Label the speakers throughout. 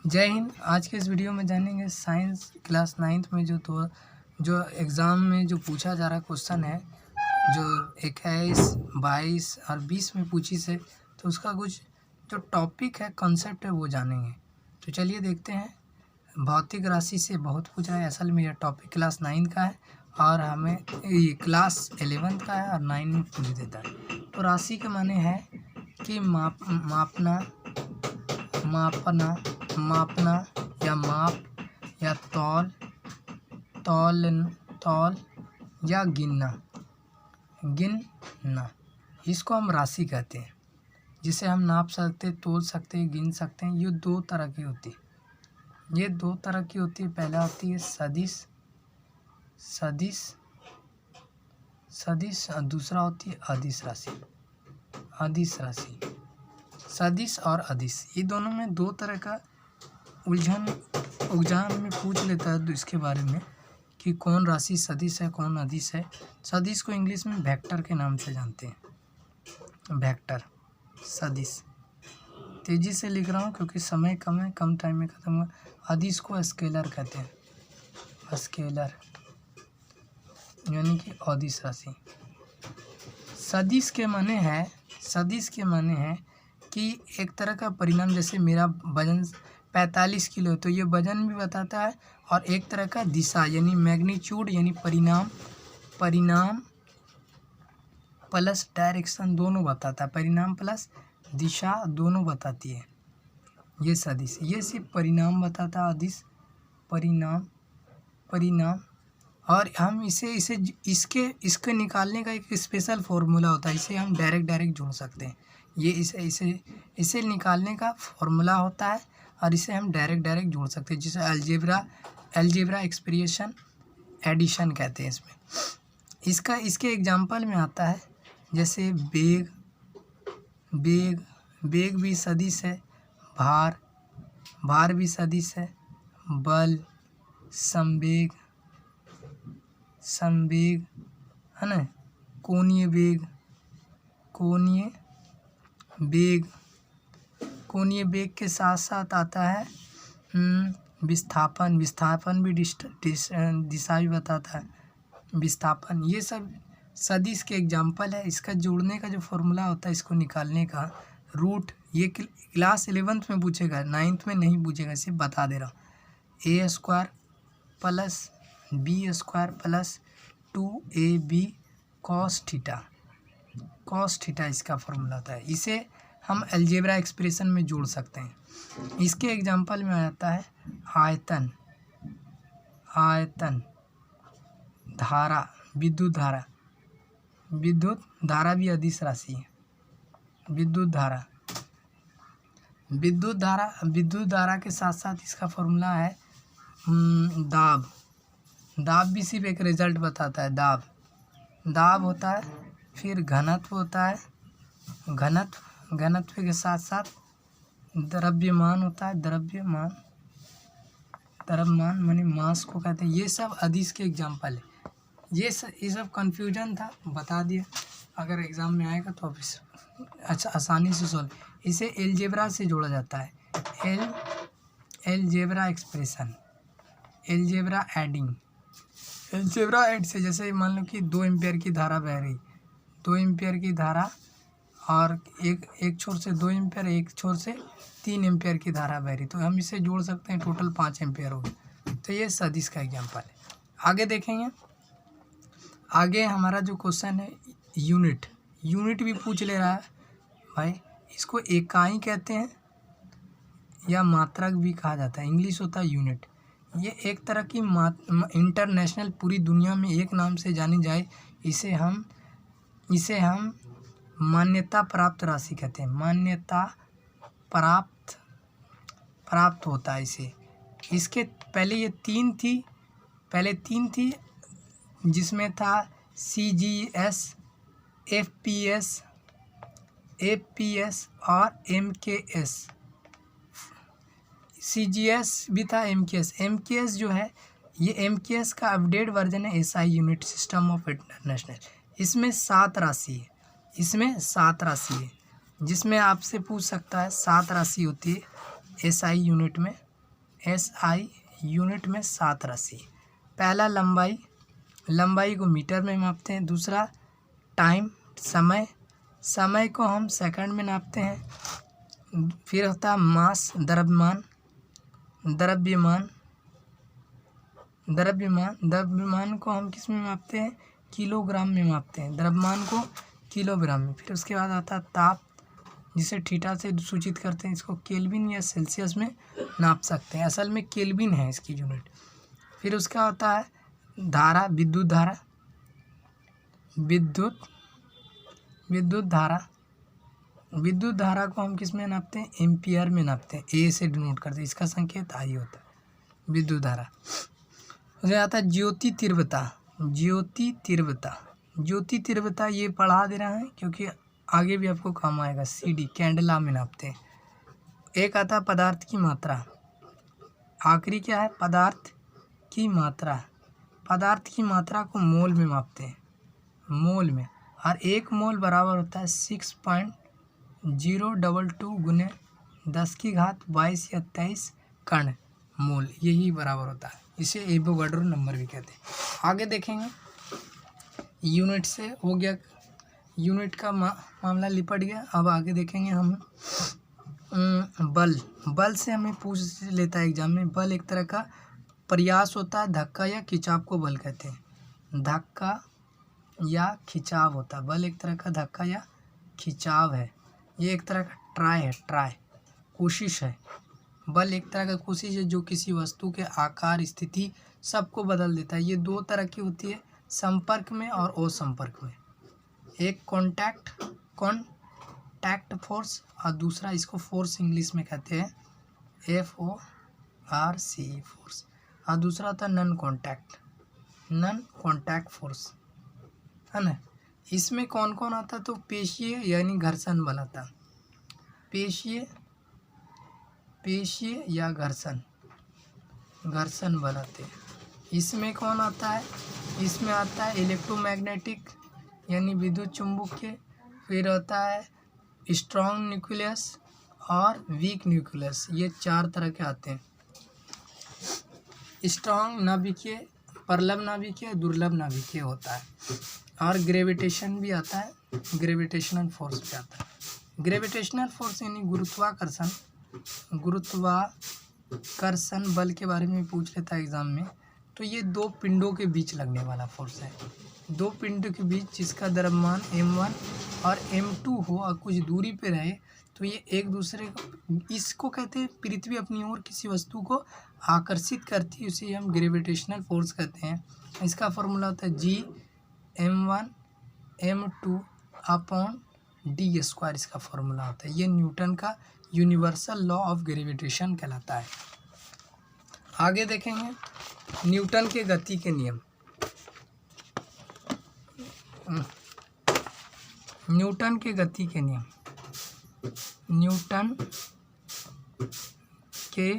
Speaker 1: जय हिंद। आज के इस वीडियो में जानेंगे साइंस क्लास 9th में जो एग्ज़ाम में जो पूछा जा रहा क्वेश्चन है, जो 21, 22 और 20 में पूछी से, तो उसका कुछ जो टॉपिक है, कॉन्सेप्ट है, वो जानेंगे। तो चलिए देखते हैं। भौतिक राशि से बहुत पूछा है। असल में यह टॉपिक क्लास 9 का है और हमें ये क्लास 11 का है और 9 में पूछ देता है। तो राशि के माने है कि मापना या माप या तौल या गिनना इसको हम राशि कहते हैं, जिसे हम नाप सकते, तोल सकते, गिन सकते हैं। ये दो तरह की होती है। पहला होती है सदिश और दूसरा होती है अदिश राशि। सदिश और अदिश, ये दोनों में दो तरह का उलझान में पूछ लेता है। तो इसके बारे में कि कौन राशि सदिश है, कौन अदिश है। सदिश को इंग्लिश में वेक्टर के नाम से जानते हैं। वेक्टर, सदिश। तेजी से लिख रहा हूँ क्योंकि समय कम है, कम टाइम में ख़त्म हुआ। अदिश को स्केलर कहते हैं। स्केलर यानी कि अदिश राशि। सदिश के माने है कि एक तरह का परिणाम, जैसे मेरा वजन 45 किलो है, तो ये वजन भी बताता है और एक तरह का दिशा यानी मैग्नीट्यूड यानी परिणाम प्लस डायरेक्शन दोनों बताता है। परिणाम प्लस दिशा दोनों बताती है ये सदिश। ये सिर्फ परिणाम बताता है, अदिश परिणाम। और हम इसके निकालने का एक स्पेशल फार्मूला होता है। इसे हम डायरेक्ट जोड़ सकते हैं। ये इसे निकालने का फार्मूला होता है और इसे हम डायरेक्ट जोड़ सकते हैं, जिसे अलजेब्रा एक्सप्रेशन एडिशन कहते हैं। इसमें इसके एग्जांपल में आता है, जैसे बेग भी सदिश है, भार भी सदिश है, बल, संवेग है ना, कोणीय बेग के साथ साथ आता है विस्थापन भी दिशा भी बताता है। विस्थापन, ये सब सदिश के एग्जाम्पल है। इसका जोड़ने का जो फॉर्मूला होता है, इसको निकालने का रूट, ये क्लास 11th में पूछेगा, 9th में नहीं पूछेगा, सिर्फ बता दे रहा हूँ। a² plus b² plus 2ab cos theta इसका फॉर्मूला होता है। इसे हम अलजेब्रा एक्सप्रेशन में जोड़ सकते हैं। इसके एग्जांपल में आता है आयतन, धारा, विद्युत धारा भी अदिश राशि है। विद्युत धारा के साथ साथ इसका फॉर्मूला है दाब भी सिर्फ एक रिजल्ट बताता है। दाब होता है, फिर घनत्व होता है। घनत्व के साथ साथ द्रव्यमान होता है। द्रव्यमान माने मास को कहते हैं। ये सब अदिश के एग्जाम्पल है। ये सब कन्फ्यूजन था, बता दिया। अगर एग्ज़ाम में आएगा तो अच्छा आसानी से सॉल्व। इसे अलजेब्रा से जोड़ा जाता है। अलजेब्रा एक्सप्रेशन, अलजेब्रा ऐड से, जैसे मान लो कि 2 एम्पियर की धारा बह रही, 2 एम्पियर की धारा और एक छोर से 2 एम्पियर, एक छोर से 3 एम्पियर की धारा बह रही, तो हम इसे जोड़ सकते हैं, टोटल 5 एम्पियर हो गए। तो ये सदिश का एग्जाम्पल है। आगे देखेंगे। आगे हमारा जो क्वेश्चन है, यूनिट भी पूछ ले रहा है भाई। इसको इकाई कहते हैं या मात्रक भी कहा जाता है। इंग्लिश होता है यूनिट। ये एक तरह की इंटरनेशनल, पूरी दुनिया में एक नाम से जानी जाए, इसे हम मान्यता प्राप्त राशि कहते हैं। मान्यता प्राप्त होता है इसे। इसके पहले ये तीन थी, जिसमें था CGS, FPS और MKS। CGS भी था, MKS जो है, ये MKS का अपडेट वर्जन है SI unit system of international. इसमें 7 राशि है, जिसमें आपसे पूछ सकता है 7 राशि होती है SI यूनिट में। SI यूनिट में 7 राशि। पहला लंबाई, लंबाई को मीटर में मापते हैं। दूसरा टाइम, समय, समय को हम सेकंड में नापते हैं। फिर होता है मास, द्रव्यमान, द्रव्यमान, द्रव्यमान, द्रव्यमान को हम किस में मापते हैं? किलोग्राम में मापते हैं, द्रव्यमान को किलोग्राम में। फिर उसके बाद आता है ताप, जिसे थीटा से सूचित करते हैं। इसको केल्विन या सेल्सियस में नाप सकते हैं, असल में केल्विन है इसकी यूनिट। फिर उसका होता है धारा, विद्युत धारा, विद्युत धारा, विद्युत धारा को हम किस में नापते हैं? एम्पियर में नापते हैं, ए से डिनोट करते हैं, इसका संकेत आई होता है विद्युत धारा। उसमें आता है ज्योति तीव्रता, ज्योति तीव्रता, ज्योति तीव्रता ये पढ़ा दे रहा है क्योंकि आगे भी आपको काम आएगा। CD कैंडला में नापते हैं। एक आता है पदार्थ की मात्रा, आखिरी क्या है? पदार्थ की मात्रा, पदार्थ की मात्रा को मोल में मापते हैं, मोल में। और 1 मोल बराबर होता है 6.022 गुने 10⁻22 या 23 कण मोल, यही बराबर होता है। इसे एवोगाड्रो नंबर भी कहते हैं। आगे देखेंगे, यूनिट से हो गया, यूनिट का मामला लिपट गया। अब आगे देखेंगे हम बल। बल से हमें पूछ लेता है एग्जाम में। बल एक तरह का प्रयास होता है, धक्का या खिंचाव को बल कहते हैं। धक्का या खिंचाव होता है, बल एक तरह का धक्का या खिंचाव है। ये एक तरह का ट्राई है, ट्राई कोशिश है। बल एक तरह का कोशिश है जो किसी वस्तु के आकार, स्थिति सबको बदल देता है। ये 2 तरह की होती है, संपर्क में और असंपर्क में। एक कॉन्टैक्ट फोर्स और दूसरा, इसको फोर्स इंग्लिश में कहते हैं FORC फोर्स, और दूसरा होता है नॉन कॉन्टैक्ट फोर्स, है ना। इसमें कौन कौन आता है? तो पेशीय यानी घर्षण बल आता है, पेशीय या घर्षण बल आते हैं। इसमें कौन आता है? इसमें आता है इलेक्ट्रोमैग्नेटिक यानी विद्युत चुंबकीय, फिर होता है स्ट्रॉन्ग न्यूक्लियस और वीक न्यूक्लियस, ये 4 तरह के आते हैं। स्ट्रॉन्ग नाभिकीय, प्रबल नाभिकीय, दुर्लभ नाभिकीय होता है। और ग्रेविटेशन भी आता है, ग्रेविटेशनल फोर्स भी आता है। ग्रेविटेशनल फोर्स यानी गुरुत्वाकर्षण बल के बारे में पूछ लेता है एग्जाम में। तो ये 2 पिंडों के बीच लगने वाला फोर्स है, 2 पिंडों के बीच जिसका द्रव्यमान m1 और m2 हो और कुछ दूरी पे रहे, तो ये एक दूसरे को, इसको कहते हैं पृथ्वी अपनी ओर किसी वस्तु को आकर्षित करती है, उसे हम ग्रेविटेशनल फोर्स कहते हैं। इसका फॉर्मूला होता है G(m1m2)/d², इसका फॉर्मूला होता है। ये न्यूटन का यूनिवर्सल लॉ ऑफ ग्रेविटेशन कहलाता है। आगे देखेंगे न्यूटन के गति के नियम। न्यूटन के गति के नियम, न्यूटन के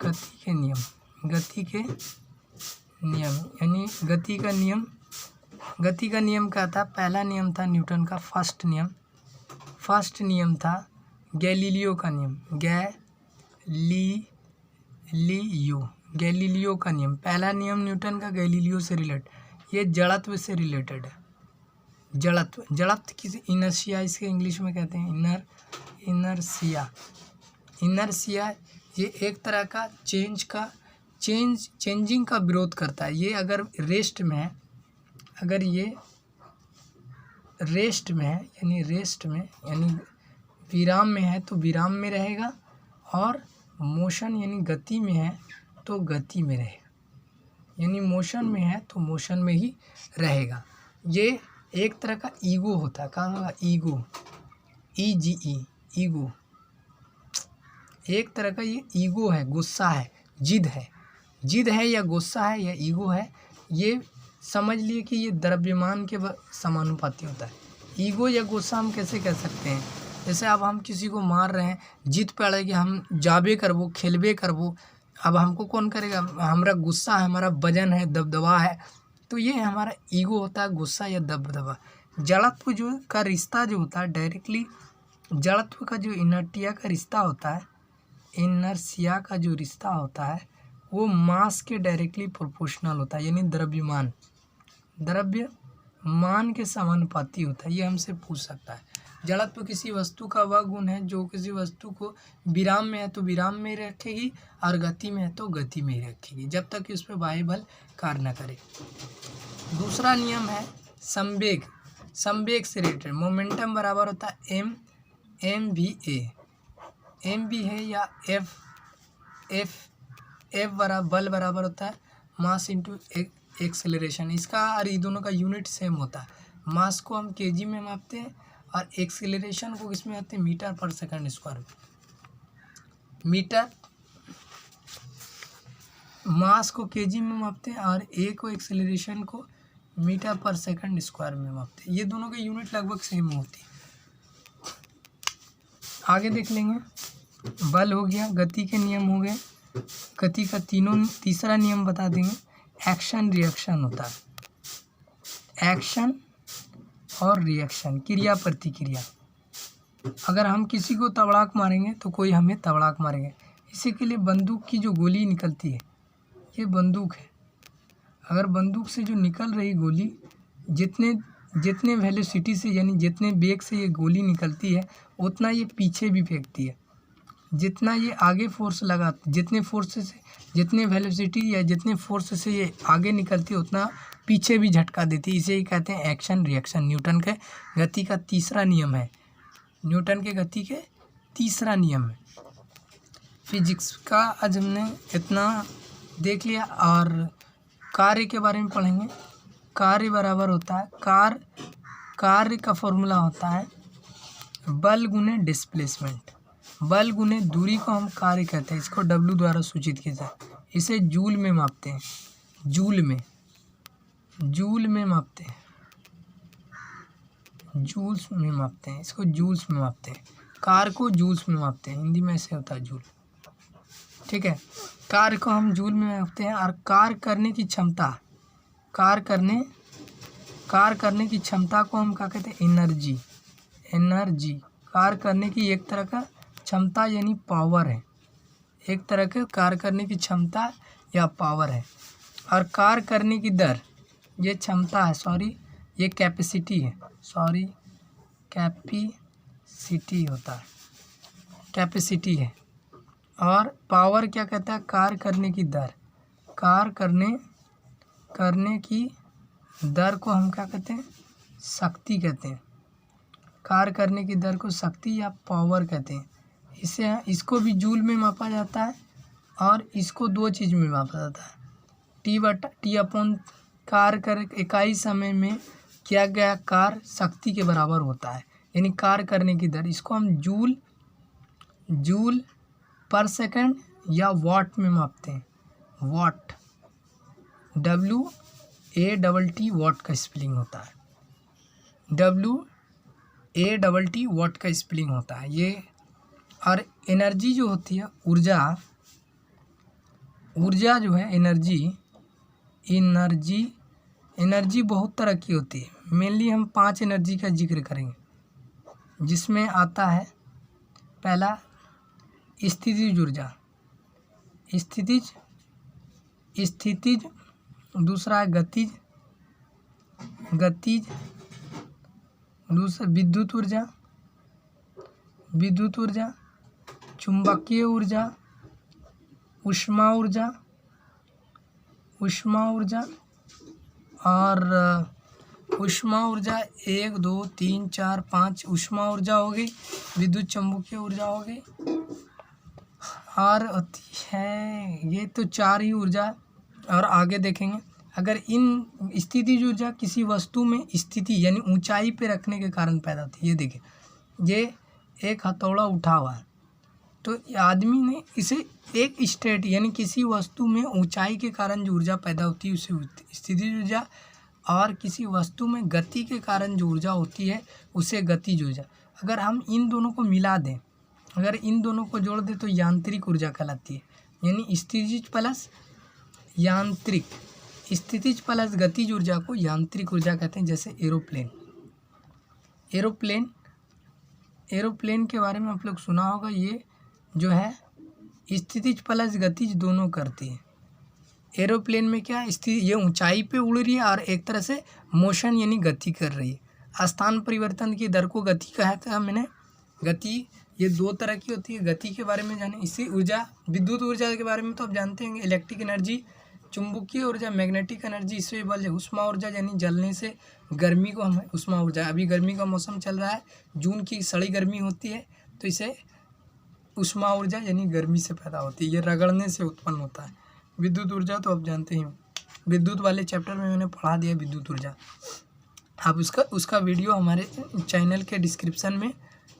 Speaker 1: गति के नियम, गति के नियम यानी गति का नियम। गति का नियम क्या था? पहला नियम था न्यूटन का फर्स्ट नियम था गैलीलियो का नियम, गैलीलियो का नियम। पहला नियम न्यूटन का गैलीलियो से रिलेटेड, ये जड़त्व से रिलेटेड है। जड़त्व किसी इनर्शिया इसके इंग्लिश में कहते हैं, इनर्शिया ये एक तरह का चेंजिंग का विरोध करता है। ये अगर रेस्ट में है, अगर ये रेस्ट में है यानी विराम में है तो विराम में रहेगा, और मोशन यानी गति में है तो गति में रहेगा, यानी मोशन में है तो मोशन में ही रहेगा। ये एक तरह का ईगो होता है, कहाँ? ईगो, ईगो एक तरह का ये ईगो है, गुस्सा है, जिद है या गुस्सा है या ईगो है। ये समझ लिए कि ये द्रव्यमान के समानुपाती होता है। ईगो या गुस्सा हम कैसे कह सकते हैं? जैसे अब हम किसी को मार रहे हैं, जिद पे अड़े कि हम जाबे करबो, खेलबे करबो। अब हमको कौन करेगा? हमारा गुस्सा है, हमारा वजन है, दबदबा है, तो ये हमारा ईगो होता है, गुस्सा या दबदबा। जड़त्व जो का रिश्ता जो होता है डायरेक्टली, जड़त्व का जो इनर्टिया का रिश्ता होता है इनर्शिया का जो रिश्ता होता है वो मास के डायरेक्टली प्रोपोर्शनल होता है, यानी द्रव्यमान के समानुपाती होता है। ये हमसे पूछ सकता है। जड़त्व किसी वस्तु का वह गुण है जो किसी वस्तु को विराम में है तो विराम में ही रखेगी और गति में है तो गति में ही रखेगी, जब तक कि उस पर बाह्य बल कार्य न करे। दूसरा नियम है संवेग। संवेग से रिलेटेड मोमेंटम बराबर होता है एम वी है या एफ बल बराबर होता है मास इंटू एक्सेलरेशन। इसका और ये दोनों का यूनिट सेम होता है। मास को हम केजी में मापते हैं और एक्सेलरेशन को किस में मापते हैं, मीटर पर सेकंड स्क्वायर में। मीटर मास को केजी में मापते हैं और ए को एक्सेलरेशन को मीटर पर सेकंड स्क्वायर में मापते हैं। ये दोनों के यूनिट लगभग सेम होती है। आगे देख लेंगे। बल हो गया, गति के नियम हो गए, गति का तीसरा नियम बता देंगे। एक्शन रिएक्शन होता है। एक्शन और रिएक्शन, क्रिया प्रतिक्रिया। अगर हम किसी को तबड़ाक मारेंगे तो कोई हमें तबड़ाक मारेंगे। इसी के लिए बंदूक की जो गोली निकलती है, ये बंदूक है। अगर बंदूक से जो निकल रही गोली जितने वेलोसिटी से यानी जितने वेग से ये गोली निकलती है उतना ये पीछे भी फेंकती है। जितना ये आगे फोर्स लगा, जितने वेलोसिटी या जितने फोर्स से ये आगे निकलती है उतना पीछे भी झटका देती है। इसे ही कहते हैं एक्शन रिएक्शन। न्यूटन के गति का तीसरा नियम है। फिजिक्स का आज हमने इतना देख लिया और कार्य के बारे में पढ़ेंगे। कार्य बराबर होता है कार्य का फॉर्मूला होता है बल गुने डिस्प्लेसमेंट। बल गुने दूरी को हम कार्य कहते हैं। इसको W द्वारा सूचित किया जाए। इसे जूल में मापते हैं। जूल में मापते हैं। इसको जूल्स में मापते हैं। कार्य को जूल्स में मापते हैं। हिंदी में ऐसे होता है जूल। ठीक है, कार्य को हम जूल में मापते हैं। और कार्य करने की क्षमता को हम क्या कहते हैं, एनर्जी। कार्य करने की एक तरह का क्षमता यानी पावर है। एक तरह के कार्य करने की क्षमता या पावर है। और कार्य करने की दर, ये क्षमता है, ये कैपेसिटी है। कैपेसिटी होता है, कैपेसिटी है। और पावर क्या कहता है, कार्य करने की दर। कार्य करने की दर को हम क्या कहते हैं, शक्ति कहते हैं। कार्य करने की दर को शक्ति या पावर कहते हैं। इसको भी जूल में मापा जाता है और इसको दो चीज़ में मापा जाता है। टी अपॉन कार्य कर इकाई समय में किया गया कार्य शक्ति के बराबर होता है, यानी कार्य करने की दर। इसको हम जूल पर सेकंड या वाट में मापते हैं। वाट, WATT वाट का स्पेलिंग होता है। WATT वाट का स्पेलिंग होता है ये। और एनर्जी जो होती है, ऊर्जा जो है, एनर्जी बहुत तरह की होती है। मेनली हम 5 एनर्जी का जिक्र करेंगे, जिसमें आता है पहला स्थितिज ऊर्जा, स्थितिज। दूसरा है गतिज। दूसरा विद्युत ऊर्जा, चुंबकीय ऊर्जा, ऊष्मा ऊर्जा। और ऊष्मा ऊर्जा 1 2 3 4 5 ऊष्मा ऊर्जा हो गई। विद्युत चुम्बकीय ऊर्जा हो गई। और होती है, ये तो 4 ही ऊर्जा। और आगे देखेंगे, अगर इन स्थितिज ऊर्जा किसी वस्तु में स्थिति यानी ऊंचाई पे रखने के कारण पैदा होती है। ये देखिए, ये एक हथौड़ा उठा हुआ है तो आदमी ने इसे एक स्टेट यानी किसी वस्तु में ऊंचाई के कारण जो ऊर्जा पैदा होती है उसे स्थितिज ऊर्जा, और किसी वस्तु में गति के कारण जो ऊर्जा होती है उसे गतिज ऊर्जा। अगर हम इन दोनों को मिला दें, अगर इन दोनों को जोड़ दें तो यांत्रिक ऊर्जा कहलाती है। यानी स्थितिज प्लस यांत्रिक, स्थितिज प्लस गतिज ऊर्जा को यांत्रिक ऊर्जा कहते हैं। जैसे एरोप्लेन के बारे में आप लोग सुना होगा। ये जो है स्थितिज प्लस गतिज दोनों करती है। एरोप्लेन में क्या स्थिति, ये ऊंचाई पे उड़ रही है और एक तरह से मोशन यानी गति कर रही है। स्थान परिवर्तन की दर को गति कहा था मैंने। गति ये दो तरह की होती है। गति के बारे में जाने, इसी ऊर्जा, विद्युत ऊर्जा के बारे में तो आप जानते हैं, इलेक्ट्रिक एनर्जी, चुंबकीय ऊर्जा, मैग्नेटिक एनर्जी, इससे बल, उष्मा ऊर्जा यानी जलने से गर्मी को हम उष्मा ऊर्जा। अभी गर्मी का मौसम चल रहा है, जून की सड़ी गर्मी होती है, तो इसे उष्मा ऊर्जा यानी गर्मी से पैदा होती है, ये रगड़ने से उत्पन्न होता है। विद्युत ऊर्जा तो आप जानते ही हो, विद्युत वाले चैप्टर में मैंने पढ़ा दिया विद्युत ऊर्जा। आप उसका वीडियो हमारे चैनल के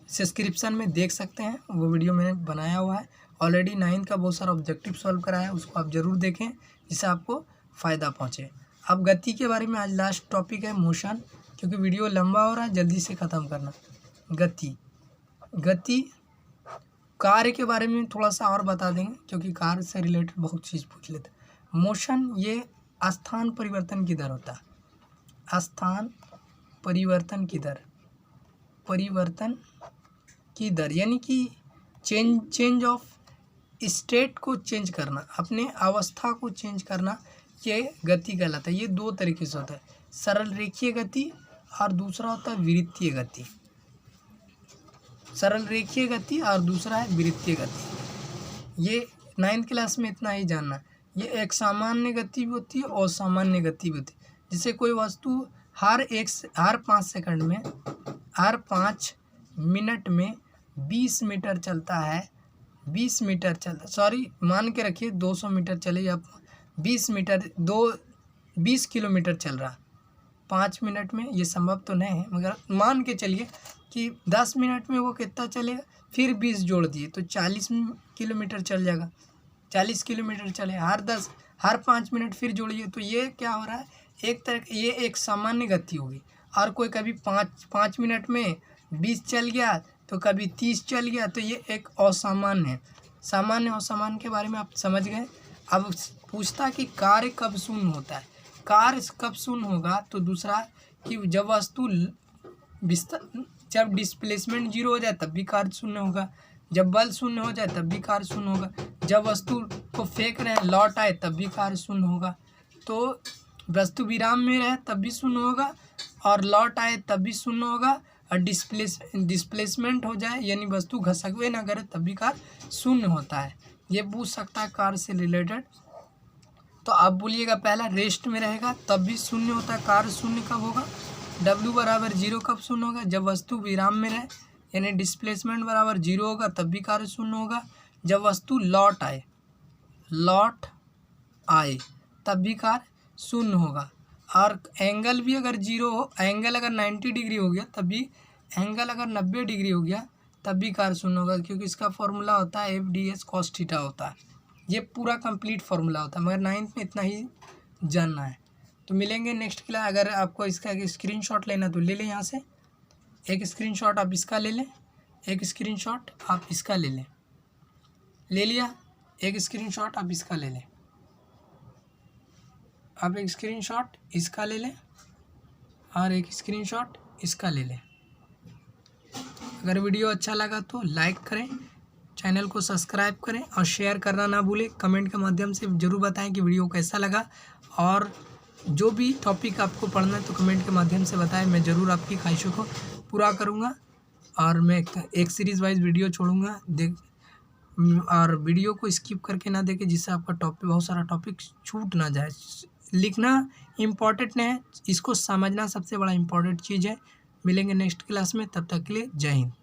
Speaker 1: सब्सक्रिप्शन में देख सकते हैं, वो वीडियो मैंने बनाया हुआ है ऑलरेडी। 9th का बहुत सारा ऑब्जेक्टिव सॉल्व कराया है, उसको आप ज़रूर देखें जिससे आपको फ़ायदा पहुँचे। अब गति के बारे में आज लास्ट टॉपिक है मोशन, क्योंकि वीडियो लंबा हो रहा है, जल्दी से ख़त्म करना। गति कार्य के बारे में थोड़ा सा और बता देंगे, क्योंकि कार्य से रिलेटेड बहुत चीज़ पूछ लेते हैं। मोशन ये स्थान परिवर्तन की दर होता है, स्थान परिवर्तन की दर यानी कि चेंज ऑफ स्टेट को चेंज करना, अपने अवस्था को चेंज करना, ये गति कहलाता है। ये दो तरीके से होता है, सरल रेखीय गति और दूसरा होता है विवृतीय गति। सरल रेखीय गति और दूसरा है विवृतीय गति। ये 9th क्लास में इतना ही जानना। ये एक सामान्य गति भी होती है और असामान्य गति भी होती है। जैसे कोई वस्तु हर 5 मिनट में 20 मीटर चलता है, 20 मीटर चलता, सॉरी मान के रखिए 200 मीटर चले, या 20 किलोमीटर चल रहा 5 मिनट में, ये संभव तो नहीं है, मगर मान के चलिए कि 10 मिनट में वो कितना चलेगा, फिर 20 जोड़ दिए तो 40 किलोमीटर चल जाएगा। 40 किलोमीटर चले, हर 5 मिनट फिर जोड़िए, तो ये क्या हो रहा है, एक तरह ये एक सामान्य गति होगी। और कोई कभी 5 मिनट में 20 चल गया तो कभी 30 चल गया, तो ये एक असामान्य है। सामान्य असामान्य के बारे में आप समझ गए। अब पूछता कि कार्य कब शून्य होता है। कार्य कब शून्य होगा, तो दूसरा कि जब वस्तु जब डिस्प्लेसमेंट 0 हो जाए तब भी कार्य शून्य होगा, जब बल शून्य हो जाए तब भी कार्य शून्य होगा, जब वस्तु को फेंक रहे हैं लौट आए तब भी कार्य शून्य होगा। तो वस्तु विराम में रहे तब भी शून्य होगा, और लौट आए तब भी शून्य होगा, और डिस्प्लेसमेंट हो जाए यानी वस्तु घसकवे ना करे तब भी कार्य शून्य होता है। ये पूछ सकता है कार्य से रिलेटेड। तो आप बोलिएगा पहला रेस्ट में रहेगा तब भी शून्य होता है। कार्य शून्य कब होगा, W बराबर 0 कब शून्य होगा, जब वस्तु विराम में रहे यानी डिस्प्लेसमेंट बराबर 0 होगा तब भी कार्य शून्य होगा, जब वस्तु लौट आए तब भी कार्य शून्य होगा। और एंगल भी अगर 0 हो, एंगल अगर 90 डिग्री हो गया तब भी, एंगल अगर 90 डिग्री हो गया तब भी कार्य शून्य होगा, क्योंकि इसका फॉर्मूला होता है FDS cos थीटा होता है। ये पूरा कंप्लीट फार्मूला होता है, मगर 9th में इतना ही जानना है। तो मिलेंगे नेक्स्ट क्लास। अगर आपको इसका एक स्क्रीनशॉट लेना तो ले लें, यहाँ से एक स्क्रीनशॉट आप इसका ले लें, एक स्क्रीनशॉट आप इसका ले लें, ले लिया, एक स्क्रीनशॉट आप इसका ले लें, आप एक स्क्रीनशॉट इसका ले लें और एक स्क्रीनशॉट इसका ले लें। अगर वीडियो अच्छा लगा तो लाइक करें, चैनल को सब्सक्राइब करें और शेयर करना ना भूलें। कमेंट के माध्यम से ज़रूर बताएं कि वीडियो कैसा लगा, और जो भी टॉपिक आपको पढ़ना है तो कमेंट के माध्यम से बताएं, मैं ज़रूर आपकी ख्वाहिशों को पूरा करूँगा। और मैं एक सीरीज़ वाइज वीडियो छोड़ूंगा, और वीडियो को स्किप करके ना देखें, जिससे आपका बहुत सारा टॉपिक छूट ना जाए। लिखना इम्पॉर्टेंट नहीं है, इसको समझना सबसे बड़ा इम्पॉर्टेंट चीज़ है। मिलेंगे नेक्स्ट क्लास में, तब तक के लिए जय हिंद।